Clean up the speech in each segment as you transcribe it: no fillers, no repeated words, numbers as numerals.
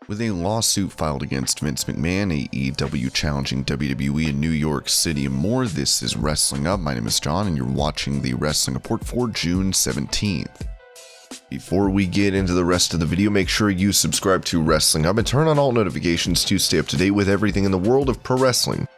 With a lawsuit filed against Vince McMahon, AEW challenging WWE in New York City and more, this is Wrestling Up. My name is John and you're watching the Wrestling Report for June 17th. Before we get into the rest of the video, make sure you subscribe to Wrestling Up and turn on all notifications to stay up to date with everything in the world of pro wrestling.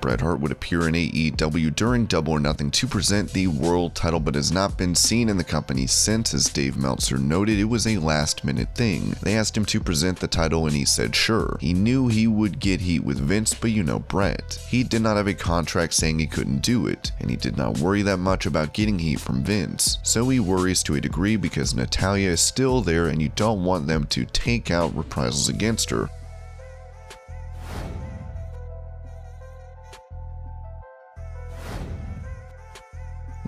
Bret Hart would appear in AEW during Double or Nothing to present the world title, but has not been seen in the company since. As Dave Meltzer noted, it was a last-minute thing. They asked him to present the title and he said sure. He knew he would get heat with Vince, but you know Bret. He did not have a contract saying he couldn't do it, and he did not worry that much about getting heat from Vince. So he worries to a degree because Natalya is still there and you don't want them to take out reprisals against her.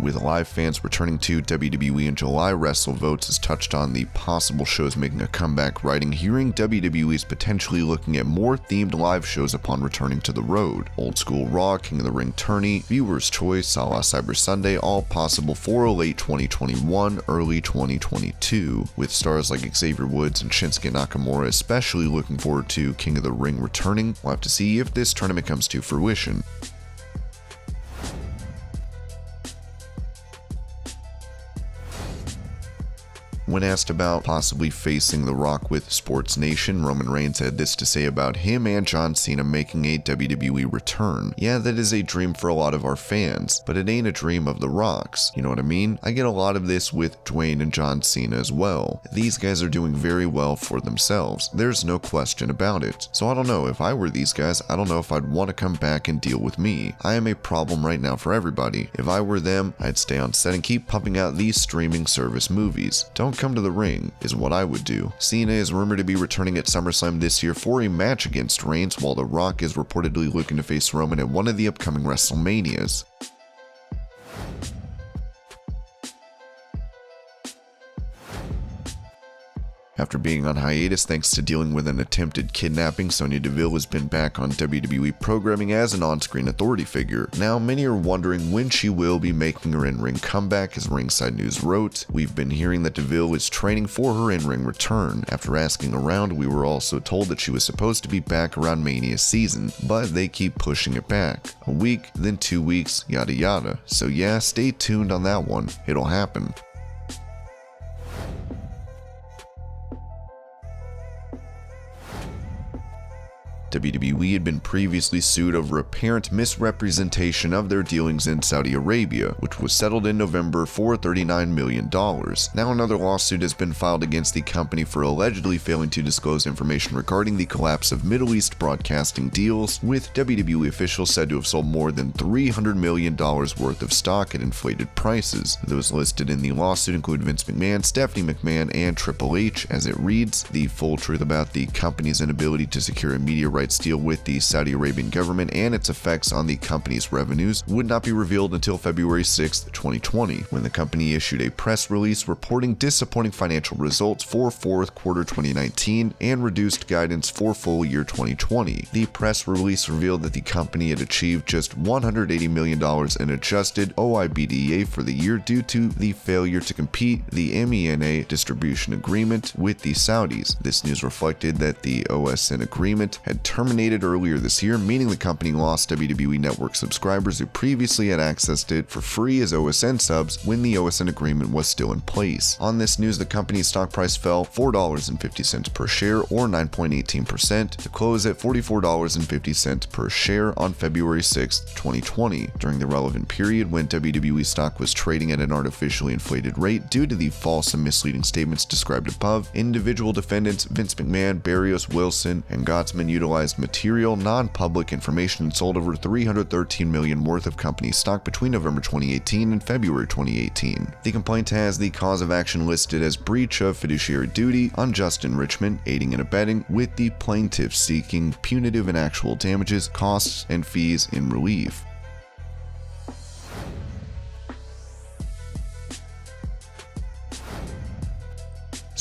With live fans returning to WWE in July, WrestleVotes has touched on the possible shows making a comeback, writing, "Hearing WWE is potentially looking at more themed live shows upon returning to the road. Old School Raw, King of the Ring Tourney, Viewer's Choice, a la Cyber Sunday, all possible for a late 2021, early 2022. With stars like Xavier Woods and Shinsuke Nakamura especially looking forward to King of the Ring returning. We'll have to see if this tournament comes to fruition." When asked about possibly facing The Rock with Sports Nation, Roman Reigns had this to say about him and John Cena making a WWE return. "Yeah, that is a dream for a lot of our fans, but it ain't a dream of The Rock's. You know what I mean? I get a lot of this with Dwayne and John Cena as well. These guys are doing very well for themselves. There's no question about it. So I don't know, if I were these guys, I don't know if I'd want to come back and deal with me. I am a problem right now for everybody. If I were them, I'd stay on set and keep pumping out these streaming service movies. Don't come to the ring," is what I would do. Cena is rumored to be returning at SummerSlam this year for a match against Reigns, while The Rock is reportedly looking to face Roman at one of the upcoming WrestleManias. After being on hiatus thanks to dealing with an attempted kidnapping, Sonya Deville has been back on WWE programming as an on-screen authority figure. Now, many are wondering when she will be making her in-ring comeback. As Ringside News wrote, "We've been hearing that Deville is training for her in-ring return. After asking around, we were also told that she was supposed to be back around Mania season, but they keep pushing it back. A week, then 2 weeks, yada yada. So yeah, stay tuned on that one. It'll happen." WWE had been previously sued over apparent misrepresentation of their dealings in Saudi Arabia, which was settled in November for $39 million. Now another lawsuit has been filed against the company for allegedly failing to disclose information regarding the collapse of Middle East broadcasting deals, with WWE officials said to have sold more than $300 million worth of stock at inflated prices. Those listed in the lawsuit include Vince McMahon, Stephanie McMahon, and Triple H. As it reads, "The full truth about the company's inability to secure a media rights deal with the Saudi Arabian government and its effects on the company's revenues would not be revealed until February 6, 2020, when the company issued a press release reporting disappointing financial results for fourth quarter 2019 and reduced guidance for full year 2020. The press release revealed that the company had achieved just $180 million in adjusted OIBDA for the year due to the failure to complete the MENA distribution agreement with the Saudis. This news reflected that the OSN agreement had terminated earlier this year, meaning the company lost WWE Network subscribers who previously had accessed it for free as OSN subs when the OSN agreement was still in place. On this news, the company's stock price fell $4.50 per share, or 9.18%, to close at $44.50 per share on February 6, 2020. During the relevant period, when WWE stock was trading at an artificially inflated rate due to the false and misleading statements described above, individual defendants Vince McMahon, Barrios, Wilson, and Gottsman utilized material, non-public information and sold over $313 million worth of company stock between November 2018 and February 2018. The complaint has the cause of action listed as breach of fiduciary duty, unjust enrichment, aiding and abetting, with the plaintiff seeking punitive and actual damages, costs, and fees in relief.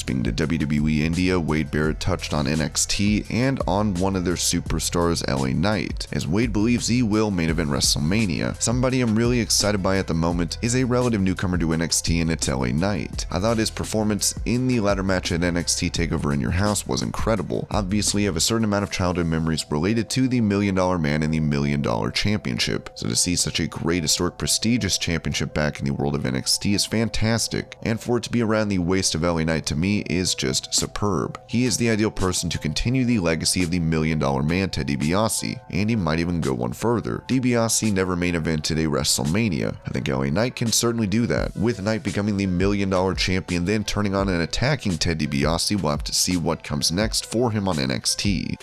Speaking to WWE India, Wade Barrett touched on NXT and on one of their superstars, LA Knight, as Wade believes he will main event WrestleMania. Somebody I'm really excited by at the moment is a relative newcomer to NXT, and it's LA Knight. I thought his performance in the ladder match at NXT TakeOver in Your House was incredible. Obviously, I have a certain amount of childhood memories related to the $1 Million Man and the $1 Million Championship, so to see such a great, historic, prestigious championship back in the world of NXT is fantastic, and for it to be around the waist of LA Knight to me is just superb. He is the ideal person to continue the legacy of the $1 Million Man, Ted DiBiase, and he might even go one further. DiBiase never main evented a WrestleMania. I think LA Knight can certainly do that, with Knight becoming the $1 Million Champion, then turning on and attacking Ted DiBiase. We'll have to see what comes next for him on NXT.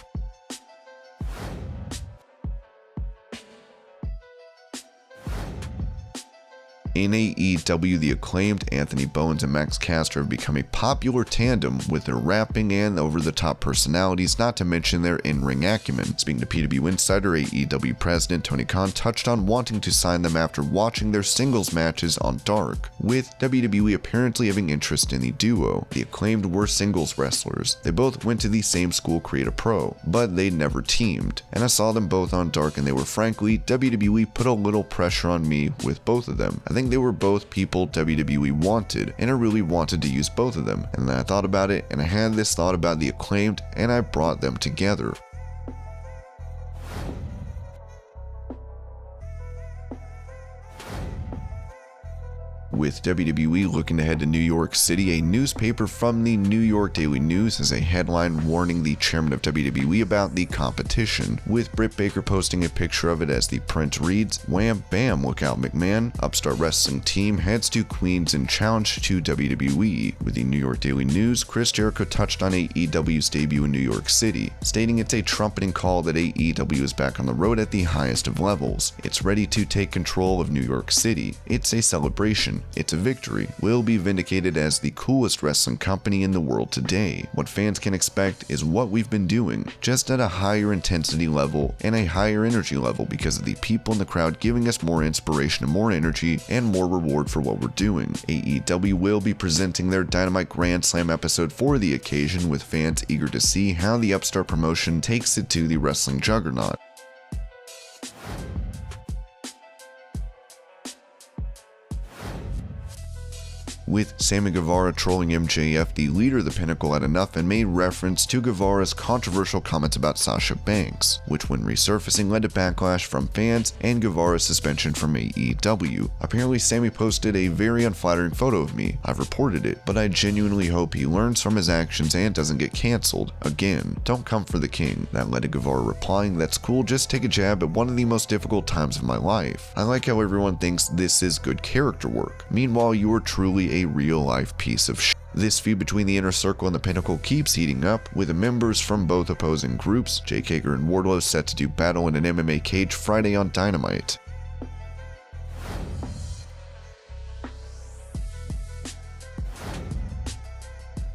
In AEW, the Acclaimed, Anthony Bowens and Max Caster have become a popular tandem with their rapping and over-the-top personalities, not to mention their in-ring acumen. Speaking to PW Insider, AEW President Tony Khan touched on wanting to sign them after watching their singles matches on Dark, with WWE apparently having interest in the duo. The Acclaimed were singles wrestlers. They both went to the same school, Create Pro, but they never teamed, and I saw them both on Dark and they were frankly, WWE put a little pressure on me with both of them. I think they were both people WWE wanted, and I really wanted to use both of them. And then I thought about it, and I had this thought about the Acclaimed, and I brought them together. With WWE looking to head to New York City, a newspaper from the New York Daily News has a headline warning the chairman of WWE about the competition, with Britt Baker posting a picture of it as the print reads, "Wham bam, look out McMahon, upstart wrestling team heads to Queens in challenge to WWE." With the New York Daily News, Chris Jericho touched on AEW's debut in New York City, stating it's a trumpeting call that AEW is back on the road at the highest of levels. It's ready to take control of New York City. It's a celebration. It's a victory. We'll be vindicated as the coolest wrestling company in the world today. What fans can expect is what we've been doing, just at a higher intensity level and a higher energy level because of the people in the crowd giving us more inspiration and more energy and more reward for what we're doing. AEW will be presenting their Dynamite Grand Slam episode for the occasion, with fans eager to see how the upstart promotion takes it to the wrestling juggernaut. With Sammy Guevara trolling MJF, the leader of the Pinnacle, had enough and made reference to Guevara's controversial comments about Sasha Banks, which when resurfacing led to backlash from fans and Guevara's suspension from AEW. Apparently Sammy posted a very unflattering photo of me. I've reported it, but I genuinely hope he learns from his actions and doesn't get cancelled. Again, don't come for the king. That led to Guevara replying, "That's cool, just take a jab at one of the most difficult times of my life. I like how everyone thinks this is good character work. Meanwhile, you are truly a real-life piece of shit." This feud between the Inner Circle and the Pinnacle keeps heating up, with the members from both opposing groups, Jake Hager and Wardlow, set to do battle in an MMA cage Friday on Dynamite.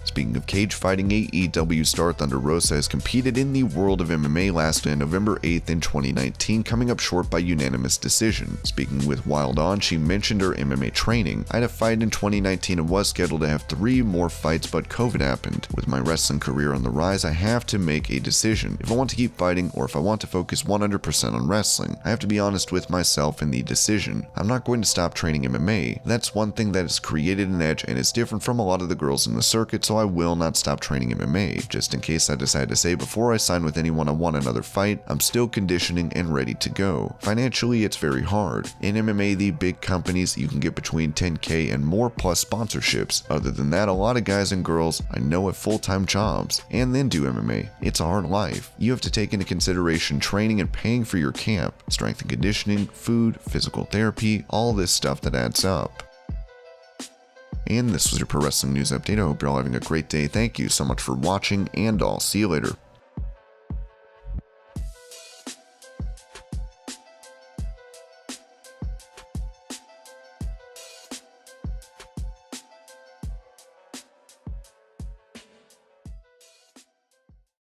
Speaking of cage fighting, AEW star Thunder Rosa has competed in the world of MMA lastly on November 8th in 2019, coming up short by unanimous decision. Speaking with Wild On, she mentioned her MMA training. "I had a fight in 2019 and was scheduled to have 3 more fights, but COVID happened. With my wrestling career on the rise, I have to make a decision. If I want to keep fighting or if I want to focus 100% on wrestling. I have to be honest with myself in the decision. I'm not going to stop training MMA. That's one thing that has created an edge and is different from a lot of the girls in the circuit, so I will not stop training MMA. Just in case I decide to say before I sign with anyone I want another fight, I'm still conditioning and ready to go. Financially, it's very hard. In MMA, the big companies, you can get between $10K and more plus sponsorships. Other than that, a lot of guys and girls I know have full-time jobs and then do MMA. It's a hard life. You have to take into consideration training and paying for your camp, strength and conditioning, food, physical therapy, all this stuff that adds up." And this was your Pro Wrestling News Update. I hope you're all having a great day. Thank you so much for watching, and I'll see you later.